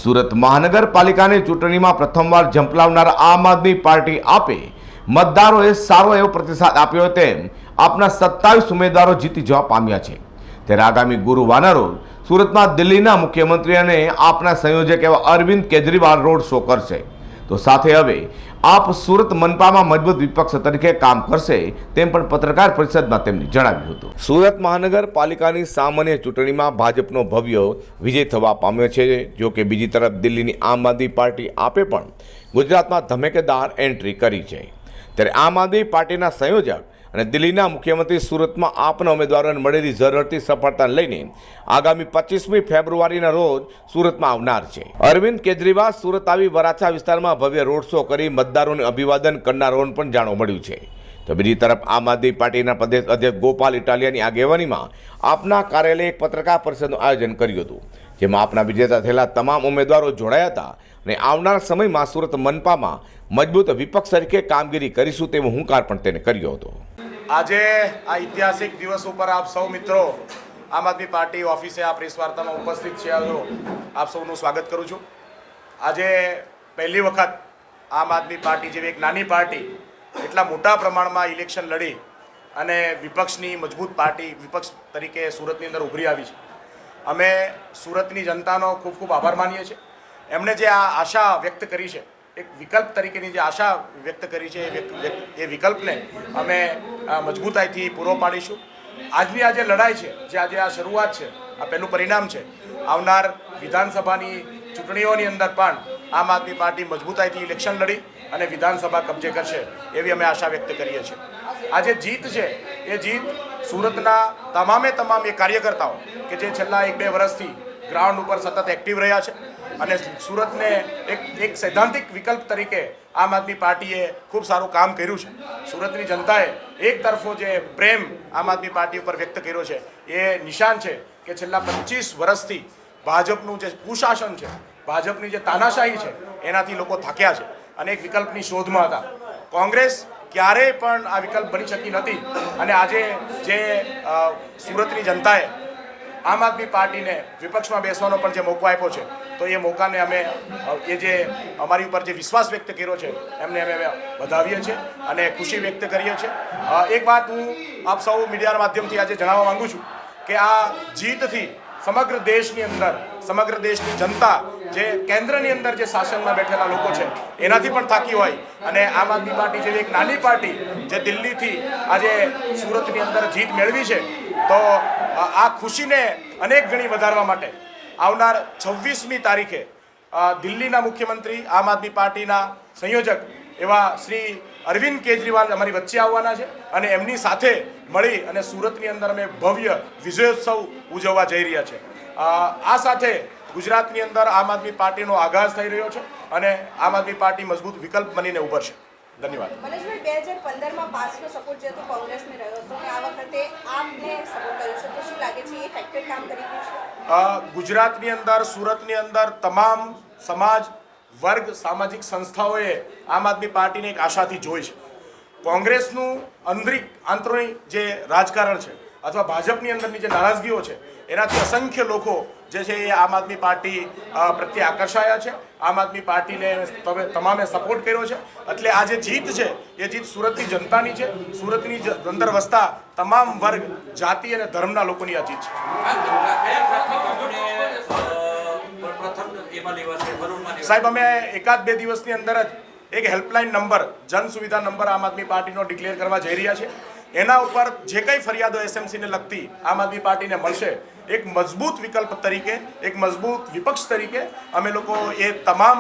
સુરત મહાનગરપાલિકાની ચૂંટણીમાં પ્રથમવાર ઝંપલાવનાર આમ આદમી પાર્ટી આપે મતદારોએ સારો એવો પ્રતિસાદ આપ્યો તેમ આપના 27 ઉમેદવારો જીતી જવા પામ્યા છે। ત્યારે આગામી ગુરુવારના રોજ સુરતમાં દિલ્હીના મુખ્યમંત્રી અને આપના સંયોજક એવા અરવિંદ કેજરીવાલ રોડ શો કરશે। તો સાથે હવે આપ સુરત મનપામાં મજબૂત વિપક્ષ તરીકે કામ કરશે તેમ પણ પત્રકાર પરિષદમાં તેમણે જણાવ્યું હતું। સુરત મહાનગરપાલિકાની સામાન્ય ચૂંટણીમાં ભાજપનો ભવ્ય વિજય થવા પામ્યો છે। જો કે બીજી તરફ દિલ્હીની આમ આદમી પાર્ટી આપે પણ ગુજરાતમાં ધમાકેદાર એન્ટ્રી કરી છે। ત્યારે આમ આદમી પાર્ટીના સંયોજક અને દિલ્હીના મુખ્યમંત્રી સુરતમાં આપના ઉમેદવારોને મળેલી ઝળહળતી સફળતાને લઈને આગામી 25મી ફેબ્રુઆરીના રોજ સુરતમાં આવનાર છે। અરવિંદ કેજરીવાલ સુરત આવી વરાછા વિસ્તારમાં ભવ્ય રોડ શો કરી મતદારોને અભિવાદન કરનાર હોવાનું પણ જાણવા મળ્યું છે। તો બીજી તરફ આમ આદમી પાર્ટીના પ્રદેશ અધ્યક્ષ ગોપાલ ઇટાલિયાની આગેવાનીમાં આપના કાર્યાલયે એક પત્રકાર પરિષદનું આયોજન કર્યું હતું, જેમાં આપના વિજેતા થયેલા તમામ ઉમેદવારો જોડાયા હતા અને આવનાર સમયમાં સુરત મનપામાં મજબૂત વિપક્ષ તરીકે કામગીરી કરીશું તેવો હુંકાર પણ તેને કર્યો હતો। આજે આ ઐતિહાસિક દિવસ ઉપર આપ સૌ મિત્રો આમ આદમી પાર્ટી ઓફિસે આ પ્રેસ વાર્તામાં ઉપસ્થિત છે, આપ સૌનું સ્વાગત કરું છું। આજે પહેલી વખત આમ આદમી પાર્ટી જેવી એક નાની પાર્ટી એટલા મોટા પ્રમાણમાં ઇલેક્શન લડી અને વિપક્ષની મજબૂત પાર્ટી વિપક્ષ તરીકે સુરતની અંદર ઉભરી આવી છે। અમે સુરતની જનતાનો ખૂબ ખૂબ આભાર માનીએ છીએ। એમણે જે આ આશા વ્યક્ત કરી છે, એક વિકલ્પ તરીકેની જે આશા વ્યક્ત કરી છે એ વિકલ્પને અમે મજબૂતાઈથી પૂરો પાડીશું। આજની આ જે લડાઈ છે, જે આજે આ શરૂઆત છે, આ પહેલું પરિણામ છે। આવનાર વિધાનસભાની ચૂંટણીઓની અંદર પણ આમ આદમી પાર્ટી મજબૂતાઈથી ઇલેક્શન લડી અને વિધાનસભા કબજે કરશે એવી અમે આશા વ્યક્ત કરીએ છીએ। આ જે જીત છે એ જીત સુરતના તમામ એ કાર્યકર્તાઓ કે જે છેલ્લા 1-2 વર્ષથી ગ્રાઉન્ડ ઉપર સતત એક્ટિવ રહ્યા છે અને સુરતને એક સૈદ્ધાંતિક વિકલ્પ તરીકે આમ આદમી પાર્ટીએ ખૂબ સારું કામ કર્યું છે। સુરતની જનતાએ એક તરફો જે પ્રેમ આમ આદમી પાર્ટી ઉપર વ્યક્ત કર્યો છે એ નિશાન છે કે છેલ્લા 25 વર્ષથી ભાજપનું જે કુશાસન છે, ભાજપની જે તાનાશાહી છે એનાથી લોકો થાક્યા છે અને એક વિકલ્પની શોધમાં હતા। કોંગ્રેસ ક્યારેય પણ આ વિકલ્પ બની શકી નથી અને આજે જે સુરતની જનતાએ આમ આદમી પાર્ટીને વિપક્ષમાં બેસવાનો પણ જે મોકો આપ્યો છે તો એ મોકાને અમે એ જે અમારી ઉપર જે વિશ્વાસ વ્યક્ત કર્યો છે એમને અમે વધાવીએ છીએ અને ખુશી વ્યક્ત કરીએ છીએ। એક વાત હું આપ સૌ મીડિયાના માધ્યમથી આજે જણાવવા માગું છું કે આ જીતથી સમગ્ર દેશની અંદર સમગ્ર દેશની જનતા જે કેન્દ્રની અંદર જે શાસનમાં બેઠેલા લોકો છે એનાથી પણ થાકી હોય અને આમ આદમી પાર્ટી જેવી એક નાની પાર્ટી જે દિલ્હીથી આજે સુરતની અંદર જીત મેળવી છે તો આ ખુશીને અનેક ગણી વધારવા માટે આવનાર 26મી તારીખે દિલ્હીના મુખ્યમંત્રી આમ આદમી પાર્ટીના સંયોજક એવા શ્રી અરવિંદ કેજરીવાલ અમારી વચ્ચે આવવાના છે અને એમની સાથે મળી અને સુરતની અંદર અમે ભવ્ય વિજયોત્સવ ઉજવવા જઈ રહ્યા છે। આ સાથે ગુજરાતની અંદર આમ આદમી પાર્ટીનો આગાજ થઈ રહ્યો છે અને આમ આદમી પાર્ટી મજબૂત વિકલ્પ બનીને ઉભરશે। ધન્યવાદ। મનોજભાઈ, 2015માં પાસનો સપોર્ટ જે હતો કોંગ્રેસને રહ્યો હતો કે આ વખતે આપને સપોર્ટ કર્યો છે, તો શું લાગે છે એ ફેક્ટર કામ કરી રહ્યું છે? ગુજરાતની અંદર સુરતની અંદર તમામ સમાજ વર્ગ સામાજિક સંસ્થાઓએ આમ આદમી પાર્ટીને એક આશાથી જોઈ છે। કોંગ્રેસનું આંતરિક જે રાજકારણ છે અથવા ભાજપની અંદરની જે નારાજગીઓ છે એનાથી અસંખ્ય લોકો જે છે એ આમ આદમી પાર્ટી પ્રત્યે આકર્ષાયા છે। આમ આદમી પાર્ટીને તમામે સપોર્ટ કર્યો છે। એટલે આ જે જીત છે એ જીત સુરતની જનતાની છે, સુરતની અંદર વસતા તમામ વર્ગ જાતિ અને ધર્મના લોકોની આ જીત છે। સાહેબ, અમે 1-2 દિવસની અંદર જ એક હેલ્પલાઇન નંબર જન સુવિધા નંબર આમ આદમી પાર્ટીનો ડિક્લેર કરવા જઈ રહ્યા છે। એના ઉપર જે કંઈ ફરિયાદો એસએમસીને લગતી આમ આદમી પાર્ટીને મળશે એક મજબૂત વિકલ્પ તરીકે, એક મજબૂત વિપક્ષ તરીકે અમે લોકો એ તમામ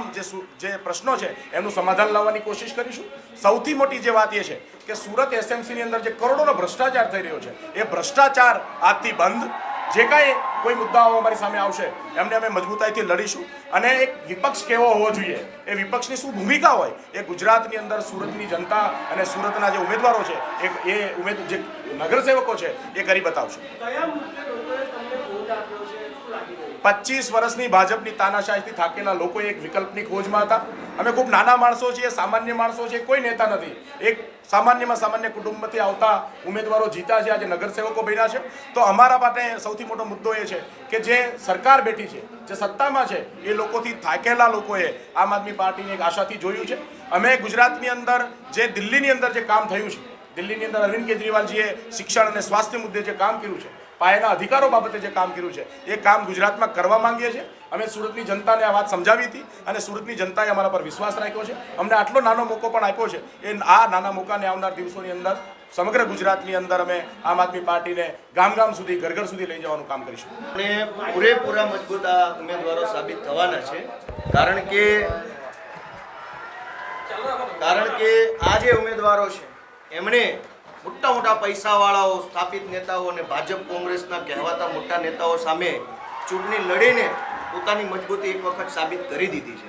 જે પ્રશ્નો છે એનું સમાધાન લાવવાની કોશિશ કરીશું। સૌથી મોટી જે વાત એ છે કે સુરત એસએમસીની અંદર જે કરોડોનો ભ્રષ્ટાચાર થઈ રહ્યો છે એ ભ્રષ્ટાચાર આજથી બંધ। જે કાંઈ કોઈ મુદ્દાઓ અમારી સામે આવશે એમને અમે મજબૂતાઈથી લડીશું અને એક વિપક્ષ કેવો હોવો જોઈએ, એ વિપક્ષની શું ભૂમિકા હોય એ ગુજરાતની અંદર સુરતની જનતા અને સુરતના જે ઉમેદવારો છે જે નગરસેવકો છે એ કરી બતાવશે। 25 વર્ષની ભાજપની તાનાશાહીથી થાકેલા લોકો એક વિકલ્પની ખોજમાં હતા. અમે ખૂબ નાના માણસો છીએ, સામાન્ય માણસો છીએ, કોઈ નેતા નથી. એક સામાન્યમાં સામાન્ય કુટુંબમાંથી આવતા ઉમેદવારો જીતા છે, આજે નગરસેવકો બન્યા છે. તો અમારા માટે સૌથી મોટો મુદ્દો એ છે કે જે સરકાર બેઠી છે, જે સત્તામાં છે, એ લોકોથી થાકેલા લોકોએ આમ આદમી પાર્ટીની એક આશાથી જોયું છે. અમે ગુજરાતની અંદર જે દિલ્હીની અંદર જે કામ થયું છે, દિલ્હીની અંદર અરવિંદ કેજરીવાલજીએ શિક્ષણ અને સ્વાસ્થ્ય મુદ્દે જે કામ કર્યું છે, પાયાના અધિકારો બાબતે જે કામ કર્યું છે, એ કામ ગુજરાતમાં કરવા માંગીએ છીએ. અમે સુરતની જનતાને આ વાત સમજાવી હતી અને સુરતની જનતાએ અમારા પર વિશ્વાસ રાખ્યો છે. અમને આટલો નાનો મોકો પણ આપ્યો છે. એ આ નાના મોકાને આવનાર દિવસોની અંદર સમગ્ર ગુજરાતની અંદર અમે આમ આદમી પાર્ટીને ગામ ગામ સુધી, ઘર ઘર સુધી લઈ જવાનું કામ કરીશું. અને પૂરેપૂરા મજબૂત આ ઉમેદવારો સાબિત થવાના છે. કારણ કે આ જે ઉમેદવારો છે એમણે મોટા મોટા પૈસાવાળાઓ, સ્થાપિત નેતાઓ અને ભાજપ કોંગ્રેસના કહેવાતા મોટા નેતાઓ સામે ચૂંટણી લડીને પોતાની મજબૂતી એક વખત સાબિત કરી દીધી છે.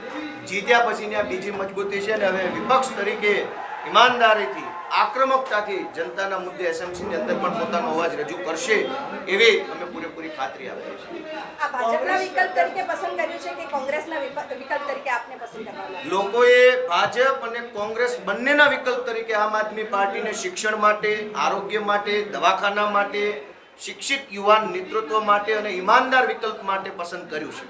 જીત્યા પછીની આ બીજી મજબૂતી છે ને હવે વિપક્ષ તરીકે ઈમાનદારીથી, આક્રમકતાથી જનતાના મુદ્દે એસએમસીની અંદર પણ પોતાનો અવાજ રજૂ કરશે એવી અમે પૂરેપૂરી ખાતરી આપીએ છીએ. આ ભાજપના વિકલ્પ તરીકે પસંદ કર્યું છે કે કોંગ્રેસના વિકલ્પ તરીકે આપને પસંદ કરવાના? લોકોએ ભાજપ અને કોંગ્રેસ બંનેના વિકલ્પ તરીકે આમ આદમી પાર્ટીને શિક્ષણ માટે, આરોગ્ય માટે, દવાખાના માટે, શિક્ષિત યુવાન નેતૃત્વ માટે અને ઈમાનદાર વિકલ્પ માટે પસંદ કર્યું છે.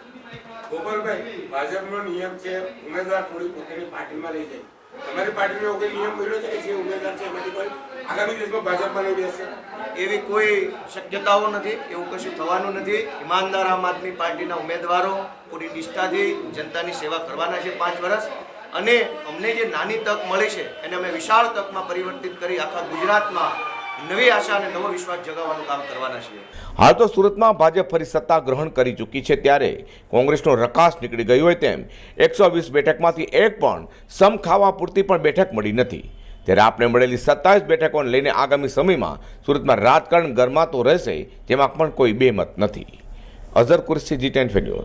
ગોપાલભાઈ, ભાજપનો નિયમ છે ઉમેદવાર થોડી પોતાની પાર્ટીમાં લઈ જાય. તમારી પાર્ટીનો કોઈ નિયમ મળ્યો છે કે જે ઉમેદવાર છે એમાંથી કોઈ આગામી દિવસમાં ભાજપમાં લઈ બેસે? એવી કોઈ શક્યતાઓ નથી. એવું કશું થવાનું નથી. ઈમાનદાર આમ આદમી પાર્ટીના ઉમેદવારો પૂરી નિષ્ઠાથી જનતાની સેવા કરવાના છે 5 વર્ષ. અને અમને જે નાની તક મળી છે એને અમે વિશાળ તકમાં પરિવર્તિત કરી આખા ગુજરાતમાં નવી આશા અને નવો વિશ્વાસ જગાવવાનું કામ કરવાના છીએ. હાલ તો સુરતમાં ભાજપ ફરી સત્તા ગ્રહણ કરી ચૂકી છે, ત્યારે કોંગ્રેસનો રકાસ નીકળી ગયો હોય તેમ 120 બેઠકમાંથી એક પણ સમ ખાવા પૂરતી પણ બેઠક મળી નથી. ત્યારે આપણે મળેલી 27 બેઠકોને લઈને આગામી સમયમાં સુરતમાં રાજકારણ ગરમાતો રહેશે, જેમાં પણ કોઈ બેમત નથી. Azhar Kursi, G10 news.